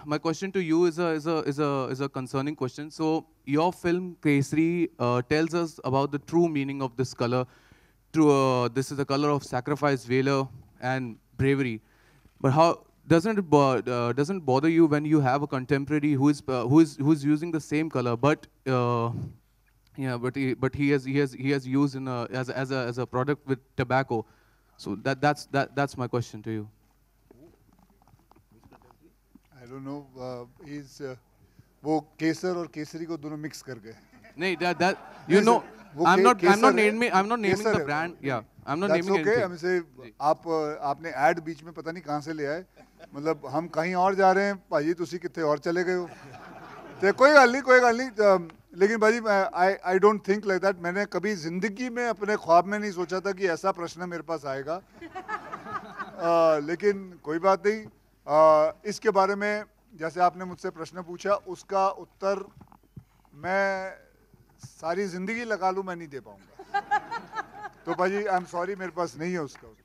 my question to you is a concerning question. So your film Kesari tells us about the true meaning of this color. This is the color of sacrifice, valor, and bravery. But how doesn't bother you when you have a contemporary who is using the same color, but yeah, but he has used in as a product with tobacco. So that's my question to you. I don't know. He's वो केसर और केसरी को दोनों mix कर गए. नहीं, that you know, I'm not naming the brand. Yeah, I'm not naming anything. हम इसे आपने ऐड बीच में पता नहीं कहाँ से ले आए. मतलब हम कहीं और जा रहे हैं, भाई तुसी कितने और चले गए हो. तो कोई गल नहीं. लेकिन भाई I don't think like that. मैंने कभी जिंदगी में अपने ख्वाब में नहीं सोचा था कि ऐसा प्रश्न मेरे पास आएगा. लेकिन कोई बात नहीं. इसके बारे में जैसे आपने मुझसे प्रश्न पूछा, उसका उत्तर मैं सारी जिंदगी लगा लूं, मैं नहीं दे पाऊंगा. तो भाई आई एम सॉरी, मेरे पास नहीं है उसका उत्तर.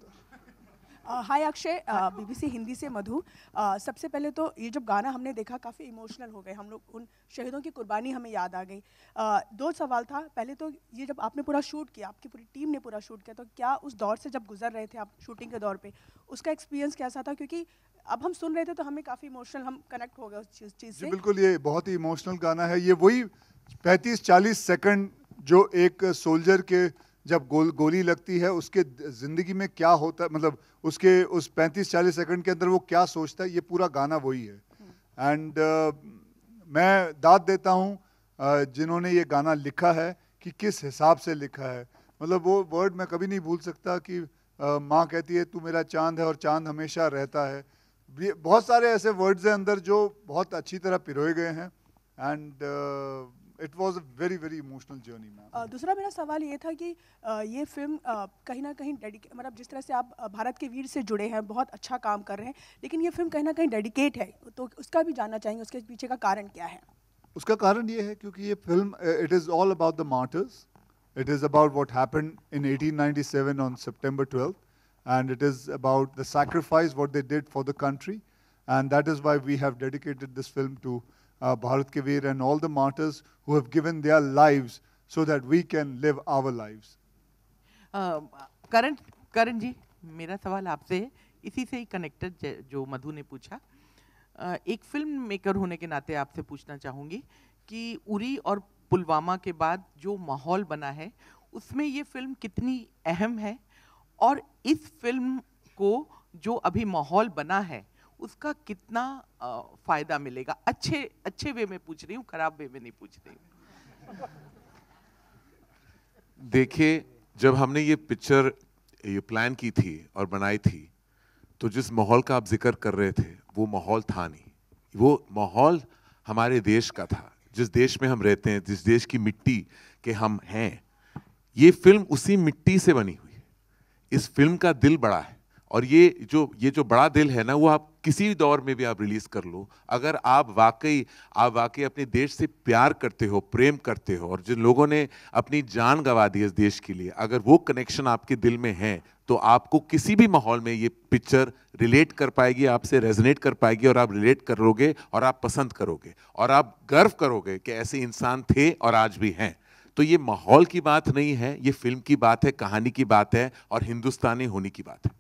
हाय अक्षय, बीबीसी हिंदी से मधु. सबसे पहले तो ये जब गाना हमने देखा काफ़ी इमोशनल हो गए हम लोग. उन शहीदों की कुर्बानी हमें याद आ गई. दो सवाल था. पहले तो ये जब आपने पूरा शूट किया, आपकी पूरी टीम ने पूरा शूट किया, तो क्या उस दौर से जब गुजर रहे थे आप शूटिंग के दौर पे, उसका एक्सपीरियंस कैसा था? क्योंकि अब हम सुन रहे थे तो हमें काफ़ी इमोशनल, हम कनेक्ट हो गए उस चीज़ से. बिल्कुल, ये बहुत ही इमोशनल गाना है. ये वही 35-40 सेकंड जो एक सोल्जर के जब गोली लगती है उसके ज़िंदगी में क्या होता है, मतलब उसके उस 35-40 सेकंड के अंदर वो क्या सोचता है, ये पूरा गाना वही है. एंड मैं दाद देता हूँ जिन्होंने ये गाना लिखा है कि किस हिसाब से लिखा है. मतलब वो वर्ड मैं कभी नहीं भूल सकता कि माँ कहती है तू मेरा चांद है और चांद हमेशा रहता है. बहुत सारे ऐसे वर्ड्स हैं अंदर जो बहुत अच्छी तरह पिरोए गए हैं. And it was a very very emotional journey. Ma'am, दूसरा मेरा सवाल ये था कि ये फिल्म कहीं ना कहीं मतलब जिस तरह से आप भारत के वीर से जुड़े हैं, बहुत अच्छा काम कर रहे हैं, लेकिन ये फिल्म कहीं ना कहीं डेडिकेट है, तो उसका भी जानना चाहेंगे, उसके पीछे का कारण क्या है? उसका कारण ये है क्योंकि ये film it is all about the martyrs. It is about what happened in 1897 on September 12th, and it is about the sacrifice what they did for the country, and that is why we have dedicated this film to Bharat Ke Veer and all the martyrs who have given their lives so that we can live our lives. करण जी, मेरा सवाल आपसे है, इसी से ही connected जो मधु ने पूछा. एक फिल्म मेकर होने के नाते आपसे पूछना चाहूँगी कि उरी और पुलवामा के बाद जो माहौल बना है उसमें ये फिल्म कितनी अहम है, और इस फिल्म को जो अभी माहौल बना है उसका कितना फायदा मिलेगा? अच्छे वे में पूछ रही हूँ, खराब वे में नहीं पूछ रही हूँ. देखिए, जब हमने ये पिक्चर ये प्लान की थी और बनाई थी, तो जिस माहौल का आप जिक्र कर रहे थे वो माहौल था नहीं. वो माहौल हमारे देश का था, जिस देश में हम रहते हैं, जिस देश की मिट्टी के हम हैं. ये फिल्म उसी मिट्टी से बनी हुई है. इस फिल्म का दिल बड़ा है, और ये जो बड़ा दिल है ना, वो आप किसी भी दौर में भी आप रिलीज कर लो. अगर आप वाकई अपने देश से प्यार करते हो, प्रेम करते हो, और जिन लोगों ने अपनी जान गंवा दी इस देश के लिए, अगर वो कनेक्शन आपके दिल में है, तो आपको किसी भी माहौल में ये पिक्चर रिलेट कर पाएगी, आपसे रेजोनेट कर पाएगी, और आप रिलेट करोगे और आप पसंद करोगे और आप गर्व करोगे कि ऐसे इंसान थे और आज भी हैं. तो ये माहौल की बात नहीं है, ये फिल्म की बात है, कहानी की बात है, और हिंदुस्तानी होने की बात है.